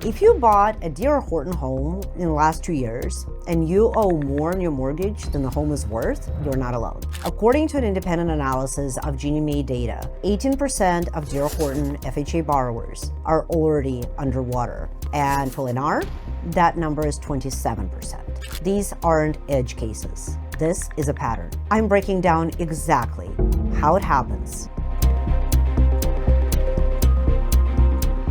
If you bought a D.R. Horton home in the last 2 years and you owe more on your mortgage than the home is worth, you're not alone. According to an independent analysis of Ginnie Mae data, 18% of D.R. Horton FHA borrowers are already underwater. And for Lennar, that number is 27%. These aren't edge cases. This is a pattern. I'm breaking down exactly how it happens.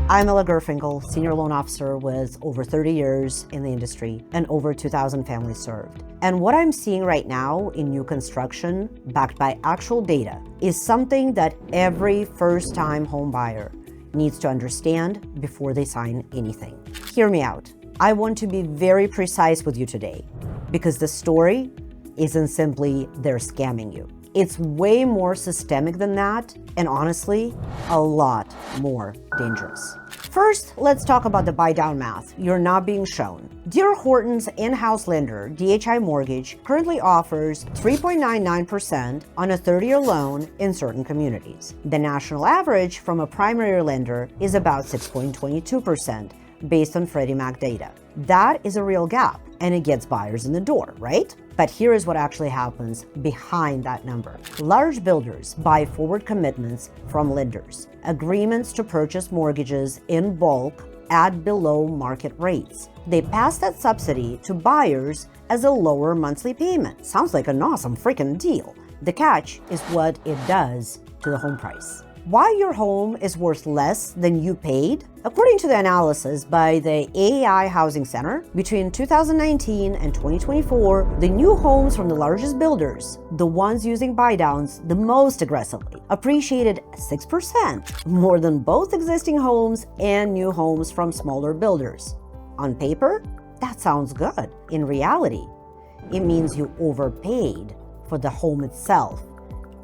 I'm Ella Gurfinkel, Senior Loan Officer with over 30 years in the industry and over 2,000 families served. And what I'm seeing right now in new construction, backed by actual data, is something that every first-time home buyer needs to understand before they sign anything. Hear me out. I want to be very precise with you today because the story isn't simply they're scamming you. It's way more systemic than that, and honestly, a lot more dangerous. First, let's talk about the buy-down math you're not being shown. D.R. Horton's in-house lender, DHI Mortgage, currently offers 3.99% on a 30-year loan in certain communities. The national average from a primary lender is about 6.22% based on Freddie Mac data. That is a real gap, and it gets buyers in the door, right? But here is what actually happens behind that number. Large builders buy forward commitments from lenders, agreements to purchase mortgages in bulk at below market rates. They pass that subsidy to buyers as a lower monthly payment. Sounds like an awesome freaking deal. The catch is what it does to the home price. Why your home is worth less than you paid? According to the analysis by the AEI Housing Center, between 2019 and 2024, the new homes from the largest builders, the ones using buy-downs the most aggressively, appreciated 6%, more than both existing homes and new homes from smaller builders. On paper, that sounds good. In reality, it means you overpaid for the home itself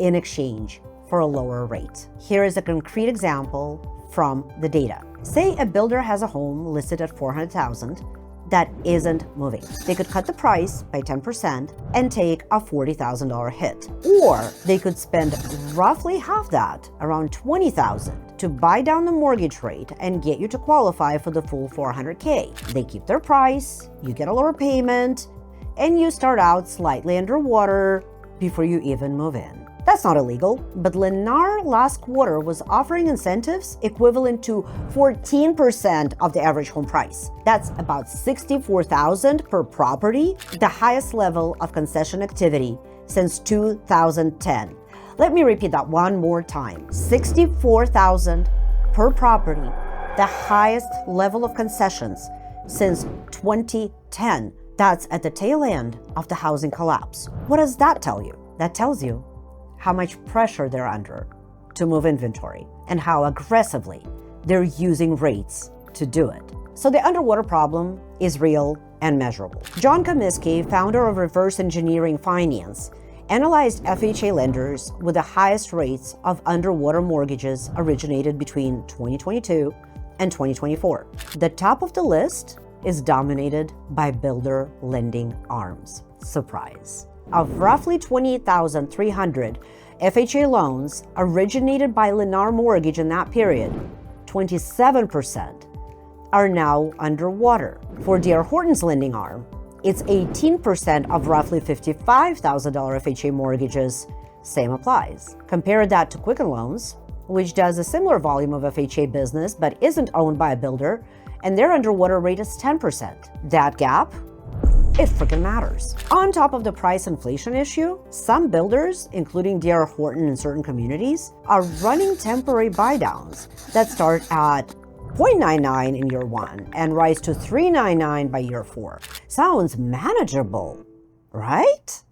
in exchange for a lower rate. Here is a concrete example from the data. Say a builder has a home listed at $400,000 that isn't moving. They could cut the price by 10% and take a $40,000 hit. Or they could spend roughly half that, around $20,000, to buy down the mortgage rate and get you to qualify for the full $400K. They keep their price, you get a lower payment, and you start out slightly underwater before you even move in. That's not illegal, but Lennar last quarter was offering incentives equivalent to 14% of the average home price. That's about $64,000 per property, the highest level of concession activity since 2010. Let me repeat that one more time. $64,000 per property, the highest level of concessions since 2010. That's at the tail end of the housing collapse. What does that tell you? That tells you how much pressure they're under to move inventory and how aggressively they're using rates to do it. So the underwater problem is real and measurable. John Comiskey, founder of Reverse Engineering Finance, analyzed FHA lenders with the highest rates of underwater mortgages originated between 2022 and 2024. The top of the list is dominated by builder lending arms. Surprise. Of roughly 28,300 FHA loans originated by Lennar Mortgage in that period, 27% are now underwater. For D.R. Horton's lending arm, it's 18% of roughly $55,000 FHA mortgages. Same applies. Compare that to Quicken Loans, which does a similar volume of FHA business but isn't owned by a builder, and their underwater rate is 10%. That gap, it freaking matters. On top of the price inflation issue, some builders, including D.R. Horton in certain communities, are running temporary buy-downs that start at 0.99 in year 1 and rise to 3.99 by year 4. Sounds manageable, right?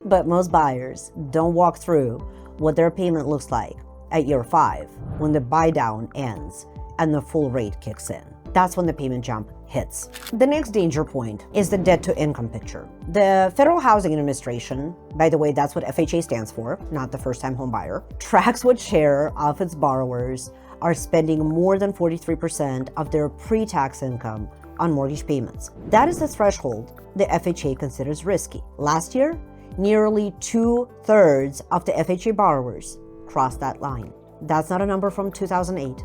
But most buyers don't walk through what their payment looks like at year 5 when the buy-down ends and the full rate kicks in. That's when the payment jump hits. The next danger point is the debt-to-income picture. The Federal Housing Administration, by the way, that's what FHA stands for, not the first-time home buyer, tracks what share of its borrowers are spending more than 43% of their pre-tax income on mortgage payments. That is the threshold the FHA considers risky. Last year, nearly 2/3 of the FHA borrowers crossed that line. That's not a number from 2008.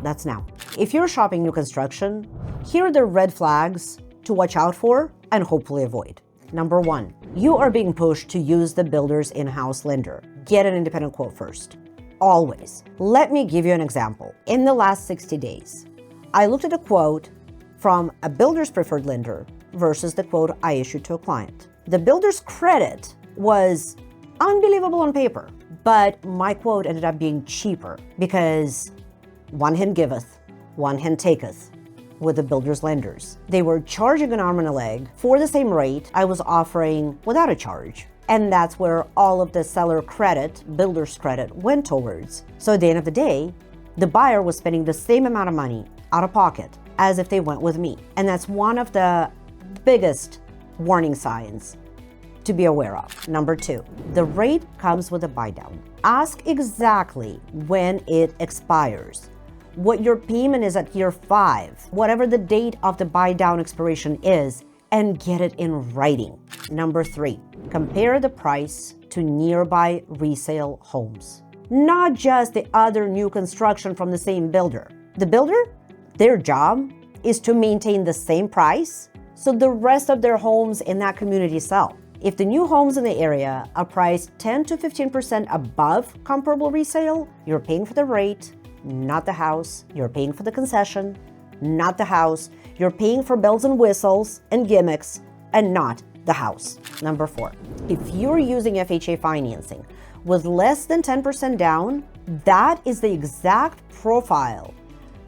That's now. If you're shopping new construction, Here are the red flags to watch out for and hopefully avoid. Number 1, you are being pushed to use the builder's in-house lender. Get an independent quote first. Always. Let me give you an example. In the last 60 days, I looked at a quote from a builder's preferred lender versus the quote I issued to a client. The builder's credit was unbelievable on paper, but my quote ended up being cheaper because one hand giveth, one hand taketh with the builder's lenders. They were charging an arm and a leg for the same rate I was offering without a charge. And that's where all of the seller credit, builder's credit, went towards. So at the end of the day, the buyer was spending the same amount of money out of pocket as if they went with me. And that's one of the biggest warning signs to be aware of. Number 2, the rate comes with a buy down. Ask exactly when it expires, what your payment is at year 5, whatever the date of the buy down expiration is, and get it in writing. Number 3, compare the price to nearby resale homes, not just the other new construction from the same builder. The builder, their job is to maintain the same price so the rest of their homes in that community sell. If the new homes in the area are priced 10 to 15% above comparable resale, you're paying for the rate, not the house. You're paying for the concession, not the house. You're paying for bells and whistles and gimmicks and not the house. Number 4, if you're using FHA financing with less than 10% down, that is the exact profile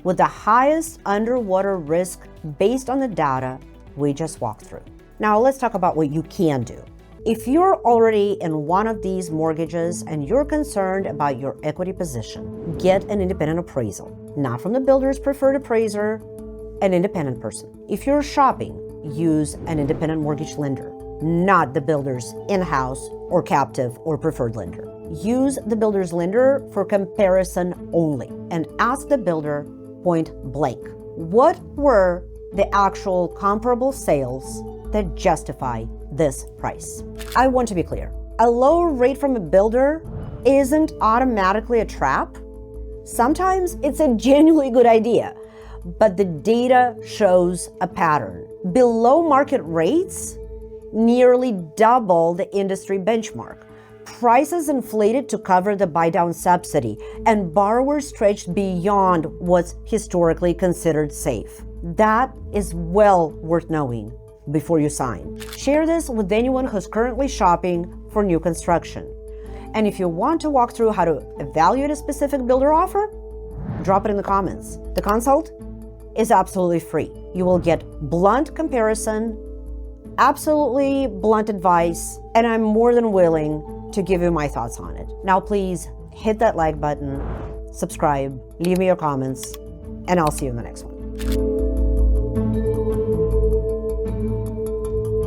with the highest underwater risk based on the data we just walked through. Now let's talk about what you can do. If you're already in one of these mortgages and you're concerned about your equity position, get an independent appraisal, not from the builder's preferred appraiser, an independent person. If you're shopping, use an independent mortgage lender, not the builder's in-house or captive or preferred lender. Use the builder's lender for comparison only and ask the builder point blank, what were the actual comparable sales that justify this price? I want to be clear. A low rate from a builder isn't automatically a trap. Sometimes it's a genuinely good idea, but the data shows a pattern. Below market rates nearly double the industry benchmark. Prices inflated to cover the buy-down subsidy, and borrowers stretched beyond what's historically considered safe. That is well worth knowing before you sign. Share this with anyone who's currently shopping for new construction. And if you want to walk through how to evaluate a specific builder offer, drop it in the comments. The consult is absolutely free. You will get blunt comparison, absolutely blunt advice, and I'm more than willing to give you my thoughts on it. Now please hit that like button, subscribe, leave me your comments, and I'll see you in the next one.